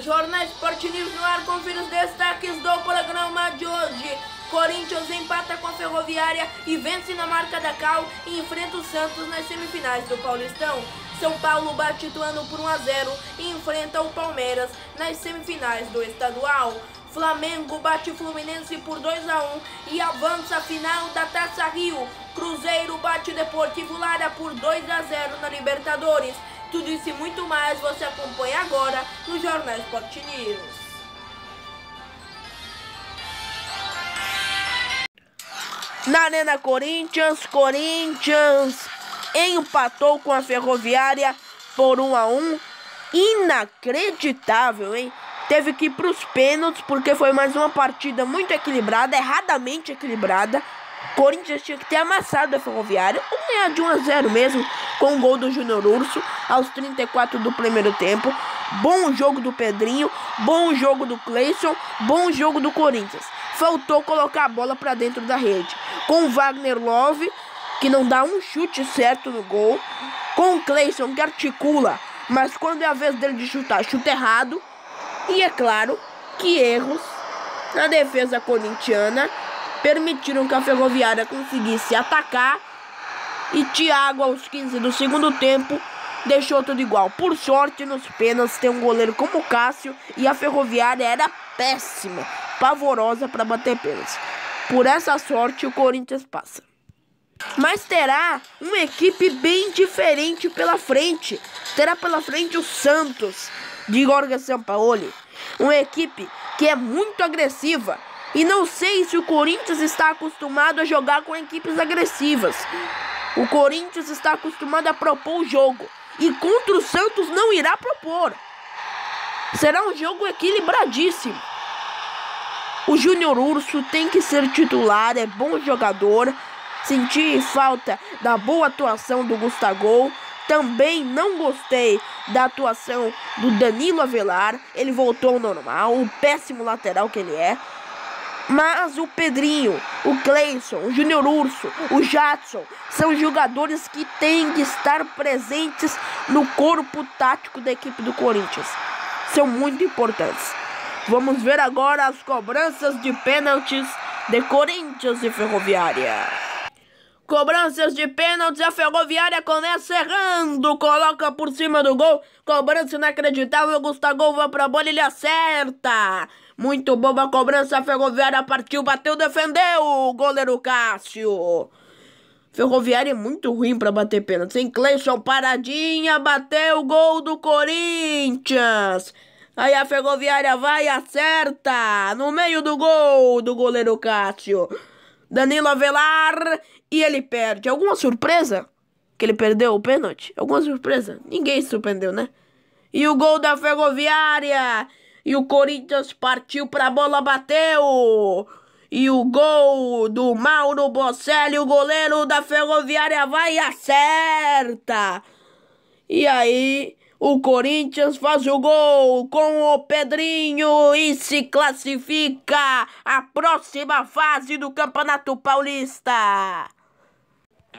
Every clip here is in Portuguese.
Jornal Sport News no ar, confira os destaques do programa de hoje. Corinthians empata com a Ferroviária e vence na marca da Cal e enfrenta o Santos nas semifinais do Paulistão. São Paulo bate Ituano por 1-0 e enfrenta o Palmeiras nas semifinais do estadual. Flamengo bate Fluminense por 2-1 e avança a final da Taça Rio. Cruzeiro bate Deportivo Lara por 2-0 na Libertadores. Tudo isso e muito mais você acompanha agora no Jornal Sport News. Na Arena Corinthians empatou com a Ferroviária por 1-1. Inacreditável, hein? Teve que ir para os pênaltis porque foi mais uma partida muito equilibrada, erradamente equilibrada. Corinthians tinha que ter amassado a Ferroviária ou ganhar de 1-0 mesmo, com o gol do Júnior Urso aos 34 do primeiro tempo. Bom jogo do Pedrinho, bom jogo do Cleison, bom jogo do Corinthians. Faltou colocar a bola para dentro da rede. Com o Wagner Love, que não dá um chute certo no gol. Com o Cleison, que articula, mas quando é a vez dele de chutar, chuta errado. E é claro que erros na defesa corintiana permitiram que a Ferroviária conseguisse atacar. E Thiago, aos 15 do segundo tempo, deixou tudo igual. Por sorte, nos pênaltis tem um goleiro como o Cássio e a Ferroviária era péssima, pavorosa para bater pênaltis. Por essa sorte, o Corinthians passa. Mas terá uma equipe bem diferente pela frente. Terá pela frente o Santos, de Jorge Sampaoli. Uma equipe que é muito agressiva. E não sei se o Corinthians está acostumado a jogar com equipes agressivas. O Corinthians está acostumado a propor o jogo. E contra o Santos não irá propor. Será um jogo equilibradíssimo. O Júnior Urso tem que ser titular, é bom jogador. Senti falta da boa atuação do Gustavo. Também não gostei da atuação do Danilo Avelar. Ele voltou ao normal, o péssimo lateral que ele é. Mas o Pedrinho, o Cleison, o Júnior Urso, o Jadson são jogadores que têm que estar presentes no corpo tático da equipe do Corinthians. São muito importantes. Vamos ver agora as cobranças de pênaltis de Corinthians e Ferroviária. Cobranças de pênaltis, a Ferroviária começa errando, coloca por cima do gol, cobrança inacreditável, o Gustavo vai pra bola e ele acerta. Muito boa a cobrança, a Ferroviária partiu, bateu, defendeu o goleiro Cássio. Ferroviária é muito ruim pra bater pênalti, sem Cleison paradinha, bateu o gol do Corinthians. Aí a Ferroviária vai e acerta, no meio do gol do goleiro Cássio. Danilo Avelar e ele perde. Alguma surpresa que ele perdeu o pênalti? Alguma surpresa? Ninguém se surpreendeu, né? E o gol da Ferroviária. E o Corinthians partiu pra bola, bateu. E o gol do Mauro Bocelli, o goleiro da Ferroviária, vai e acerta. E aí o Corinthians faz o gol com o Pedrinho e se classifica à próxima fase do Campeonato Paulista.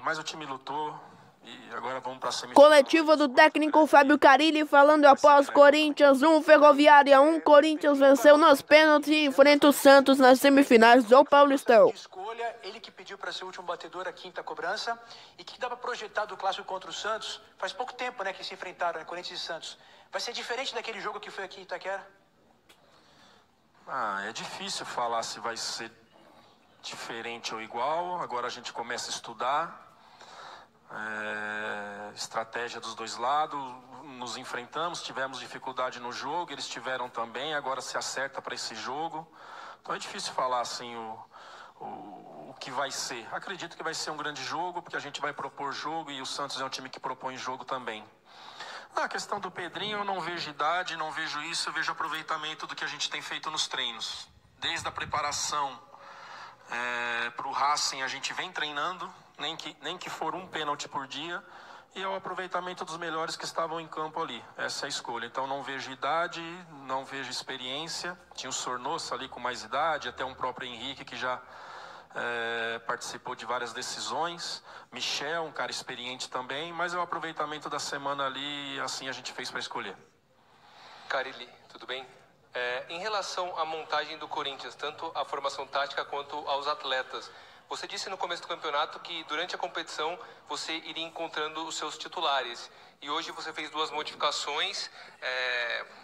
Mas o time lutou e agora vamos para a semifinal. Coletiva do técnico Fábio Carilli falando após Corinthians 1, Ferroviária 1. Corinthians venceu nos pênaltis e enfrenta o Santos nas semifinais do Paulistão. Escolha, ele que pediu para ser o último batedor, a quinta cobrança, e que dá para projetar do clássico contra o Santos. Faz pouco tempo, né, que se enfrentaram, né, Corinthians e Santos. Vai ser diferente daquele jogo que foi aqui em Itaquera? É difícil falar se vai ser diferente ou igual. Agora a gente começa a estudar estratégia dos dois lados, nos enfrentamos, tivemos dificuldade no jogo, eles tiveram também, agora se acerta para esse jogo. Então é difícil falar assim o que vai ser. Acredito que vai ser um grande jogo, porque a gente vai propor jogo e o Santos é um time que propõe jogo também. Na questão do Pedrinho, eu não vejo idade, não vejo isso, eu vejo aproveitamento do que a gente tem feito nos treinos. Desde a preparação para o Racing, a gente vem treinando, nem que for um pênalti por dia, e é o aproveitamento dos melhores que estavam em campo ali. Essa é a escolha. Então não vejo idade, não vejo experiência. Tinha o Sornosa ali com mais idade, até um próprio Henrique que já participou de várias decisões. Michel, um cara experiente também, mas é o aproveitamento da semana ali, assim a gente fez para escolher. Carilli, Tudo bem? Em relação à montagem do Corinthians, tanto a formação tática quanto aos atletas, você disse no começo do campeonato que durante a competição você iria encontrando os seus titulares. E hoje você fez 2 modificações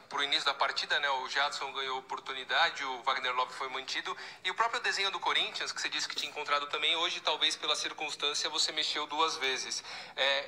para o início da partida, né? O Jadson ganhou oportunidade, o Wagner Love foi mantido. E o próprio desenho do Corinthians, que você disse que tinha encontrado também, hoje talvez pela circunstância você mexeu 2 vezes.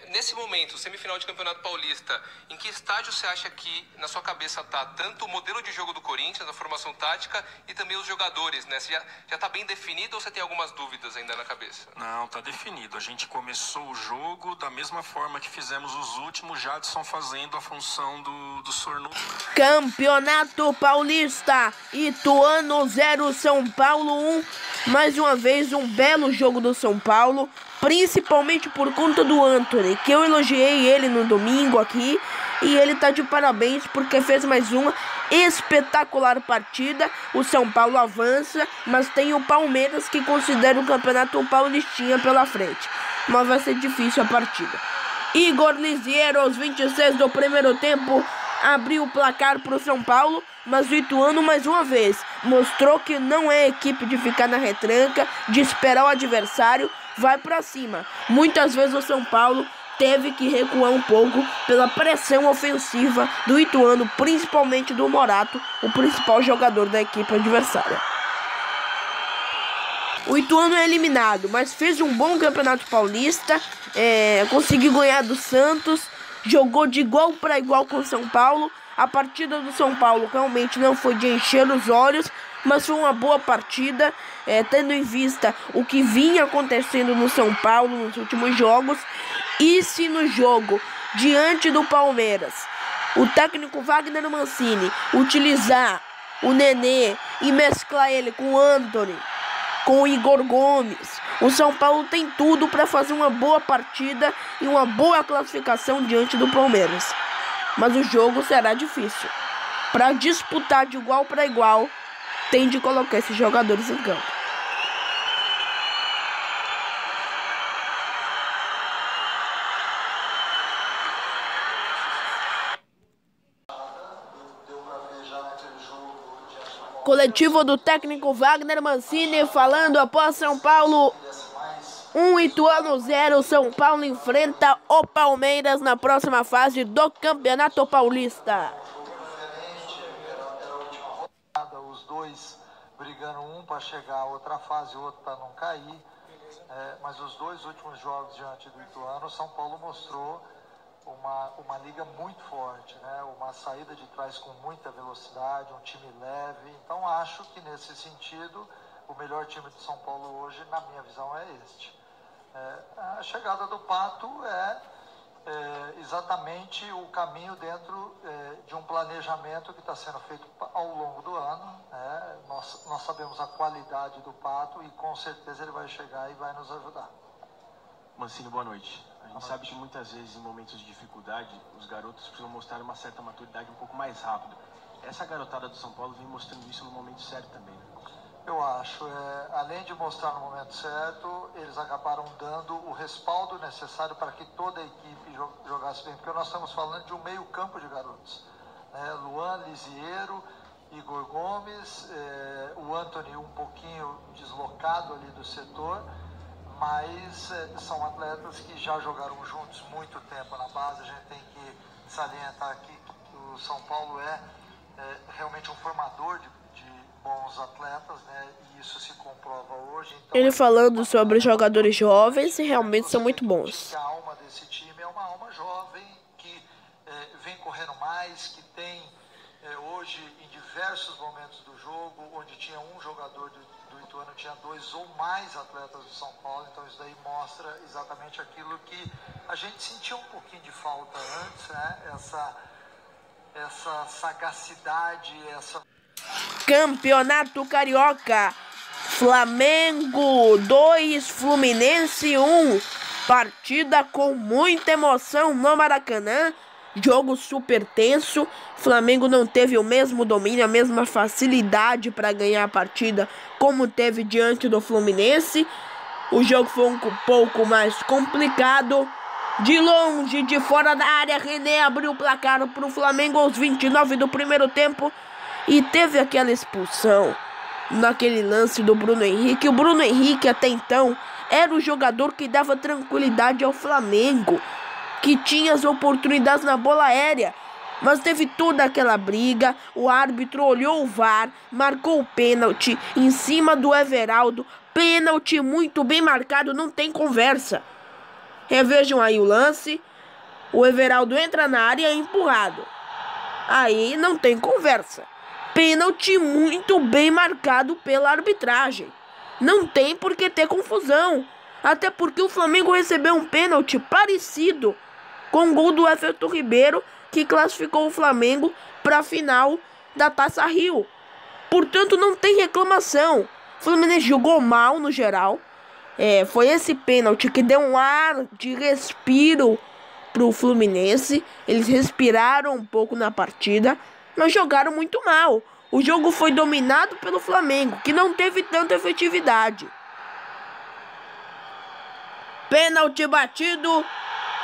Nesse momento, semifinal de Campeonato Paulista, em que estágio você acha que na sua cabeça está tanto o modelo de jogo do Corinthians, a formação tática e também os jogadores, né? Você já está bem definido ou você tem algumas dúvidas ainda na cabeça? Não, tá definido. A gente começou o jogo da mesma forma que fizemos os últimos, Jadson fazendo a função do Sornosa. Campeonato Paulista, Ituano 0, São Paulo 1. Mais uma vez um belo jogo do São Paulo, principalmente por conta do Antony, que eu elogiei ele no domingo aqui, e ele tá de parabéns porque fez mais uma espetacular partida. O São Paulo avança, mas tem o Palmeiras que considera o Campeonato Paulistinha pela frente, mas vai ser difícil a partida. Igor Lisieiro, aos 26 do primeiro tempo, abriu o placar para o São Paulo, mas o Ituano mais uma vez mostrou que não é equipe de ficar na retranca, de esperar o adversário, vai para cima. Muitas vezes o São Paulo teve que recuar um pouco pela pressão ofensiva do Ituano, principalmente do Morato, o principal jogador da equipe adversária. O Ituano é eliminado, mas fez um bom Campeonato Paulista, conseguiu ganhar do Santos, jogou de igual para igual com o São Paulo. A partida do São Paulo realmente não foi de encher os olhos, mas foi uma boa partida, tendo em vista o que vinha acontecendo no São Paulo nos últimos jogos. E se no jogo diante do Palmeiras o técnico Wagner Mancini utilizar o Nenê e mesclar ele com o Antony, com o Igor Gomes, o São Paulo tem tudo para fazer uma boa partida e uma boa classificação diante do Palmeiras. Mas o jogo será difícil. Para disputar de igual para igual, tem de colocar esses jogadores em campo. Coletivo do técnico Wagner Mancini falando após São Paulo 1, Ituano 0. São Paulo enfrenta o Palmeiras na próxima fase do Campeonato Paulista. Os dois brigando, um para chegar a outra fase, o outro para não cair. Mas os 2 últimos jogos diante do Ituano, o São Paulo mostrou uma liga muito forte, né? Uma saída de trás com muita velocidade, um time leve. Então acho que nesse sentido o melhor time do São Paulo hoje, na minha visão, é este. A chegada do Pato é exatamente o caminho dentro de um planejamento que está sendo feito ao longo do ano. Nós sabemos a qualidade do Pato e com certeza ele vai chegar e vai nos ajudar. Mancini, boa noite. A gente sabe que muitas vezes em momentos de dificuldade os garotos precisam mostrar uma certa maturidade um pouco mais rápido. Essa garotada do São Paulo vem mostrando isso no momento certo também, né? Eu acho, além de mostrar no momento certo, eles acabaram dando o respaldo necessário para que toda a equipe jogasse bem, porque nós estamos falando de um meio campo de garotos, né? Luan, Lisieiro, Igor Gomes, o Antony um pouquinho deslocado ali do setor, mas são atletas que já jogaram juntos muito tempo na base. A gente tem que salientar aqui que o São Paulo é realmente um formador de bons atletas, né? E isso se comprova hoje. Então, ele falando sobre os jogadores jovens e realmente são muito bons. A alma desse time é uma alma jovem que vem correndo mais, que tem hoje em diversos momentos do jogo, onde tinha um jogador do Ituano, tinha 2 ou mais atletas do São Paulo. Então isso daí mostra exatamente aquilo que a gente sentia um pouquinho de falta antes, né? Essa sagacidade, essa... Campeonato Carioca, Flamengo 2, Fluminense 1. Partida com muita emoção no Maracanã. Jogo super tenso. Flamengo não teve o mesmo domínio, a mesma facilidade para ganhar a partida como teve diante do Fluminense. O jogo foi um pouco mais complicado, De longe, de fora da área, René abriu o placar para o Flamengo aos 29 do primeiro tempo. E teve aquela expulsão naquele lance do Bruno Henrique. O Bruno Henrique, até então, era o jogador que dava tranquilidade ao Flamengo, que tinha as oportunidades na bola aérea. Mas teve toda aquela briga, o árbitro olhou o VAR, marcou o pênalti em cima do Everaldo. Pênalti muito bem marcado, não tem conversa. Revejam aí o lance, o Everaldo entra na área e é empurrado. Aí não tem conversa. Pênalti muito bem marcado pela arbitragem. Não tem por que ter confusão. Até porque o Flamengo recebeu um pênalti parecido com o gol do Everton Ribeiro, que classificou o Flamengo para a final da Taça Rio. Portanto, não tem reclamação. O Fluminense jogou mal no geral. Foi esse pênalti que deu um ar de respiro para o Fluminense. Eles respiraram um pouco na partida, mas jogaram muito mal. O jogo foi dominado pelo Flamengo, que não teve tanta efetividade. Pênalti batido.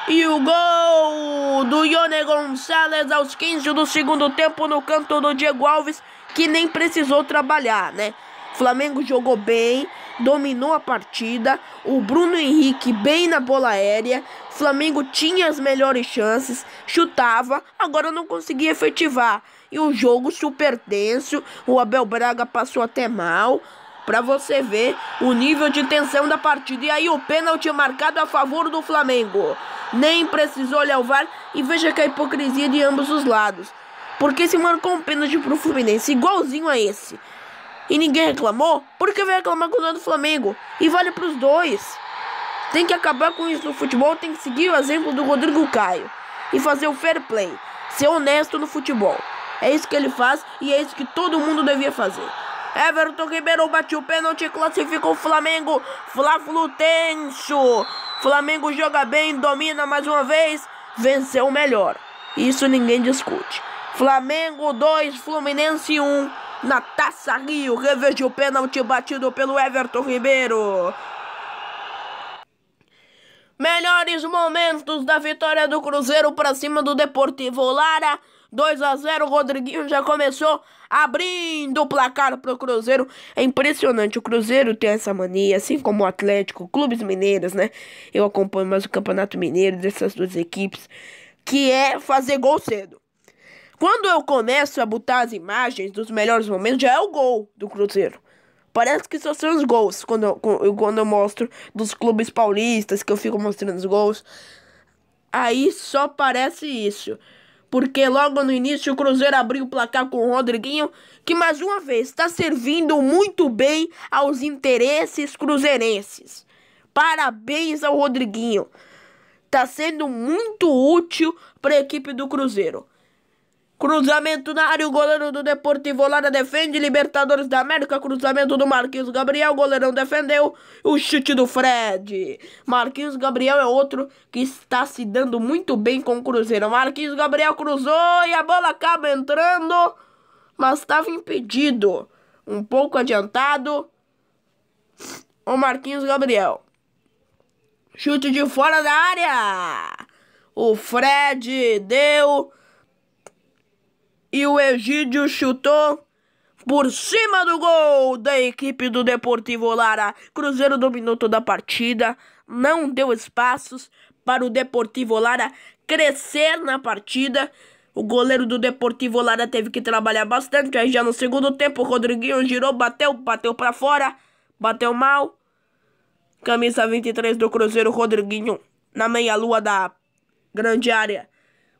E o gol do Ione Gonçalves aos 15 do segundo tempo no canto do Diego Alves, que nem precisou trabalhar, né? O Flamengo jogou bem, dominou a partida. O Bruno Henrique bem na bola aérea. O Flamengo tinha as melhores chances, chutava, agora não conseguia efetivar. E o jogo super tenso, o Abel Braga passou até mal. Pra você ver o nível de tensão da partida. E aí o pênalti marcado a favor do Flamengo. Nem precisou olhar o VAR. E veja que a hipocrisia de ambos os lados. Porque se marcou um pênalti pro Fluminense igualzinho a esse, e ninguém reclamou, por que vai reclamar quando é do Flamengo? E vale pros dois. Tem que acabar com isso no futebol. Tem que seguir o exemplo do Rodrigo Caio e fazer o fair play. Ser honesto no futebol. É isso que ele faz e é isso que todo mundo devia fazer. Everton Ribeiro bateu o pênalti, classificou o Flamengo. Fla-Flu tenso. Flamengo joga bem, domina mais uma vez, venceu melhor. Isso ninguém discute. Flamengo 2, Fluminense 1 na Taça Rio. Reveja o pênalti batido pelo Everton Ribeiro. Melhores momentos da vitória do Cruzeiro para cima do Deportivo Lara. 2-0, Rodriguinho já começou abrindo o placar pro Cruzeiro. É impressionante, o Cruzeiro tem essa mania, assim como o Atlético, clubes mineiros, né? Eu acompanho mais o Campeonato Mineiro dessas duas equipes, que é fazer gol cedo. Quando eu começo a botar as imagens dos melhores momentos, já é o gol do Cruzeiro. Parece que só são os gols, quando eu mostro dos clubes paulistas, que eu fico mostrando os gols. Aí só parece isso. Porque logo no início o Cruzeiro abriu o placar com o Rodriguinho, que mais uma vez está servindo muito bem aos interesses cruzeirenses. Parabéns ao Rodriguinho. Está sendo muito útil para a equipe do Cruzeiro. Cruzamento na área, o goleiro do Deportivo Lara defende. Libertadores da América, cruzamento do Marquinhos Gabriel, o goleirão defendeu. O chute do Fred. Marquinhos Gabriel é outro que está se dando muito bem com o Cruzeiro. Marquinhos Gabriel cruzou e a bola acaba entrando, mas estava impedido. Um pouco adiantado o Marquinhos Gabriel. Chute de fora da área. O Fred deu e o Egídio chutou por cima do gol da equipe do Deportivo Lara. Cruzeiro dominou toda a partida, não deu espaços para o Deportivo Lara crescer na partida. O goleiro do Deportivo Lara teve que trabalhar bastante. Aí já no segundo tempo o Rodriguinho girou, bateu para fora, bateu mal. Camisa 23 do Cruzeiro, Rodriguinho, na meia-lua da grande área,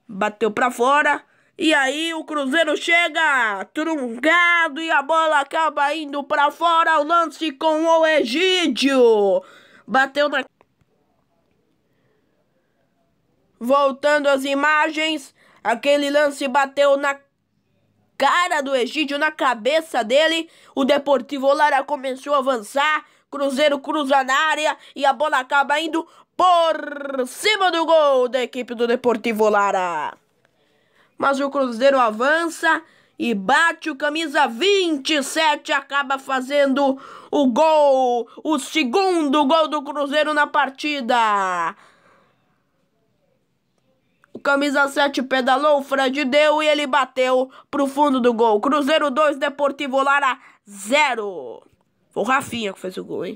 bateu para fora. E aí o Cruzeiro chega truncado e a bola acaba indo para fora. O lance com o Egídio. Bateu na... Voltando às imagens, aquele lance bateu na cara do Egídio, na cabeça dele. O Deportivo Lara começou a avançar. Cruzeiro cruza na área e a bola acaba indo por cima do gol da equipe do Deportivo Lara. Mas o Cruzeiro avança e bate o camisa 27, acaba fazendo o gol, o segundo gol do Cruzeiro na partida. camisa 7 pedalou, o Fred deu e ele bateu pro fundo do gol. Cruzeiro 2, Deportivo Lara 0. Foi o Rafinha que fez o gol, hein?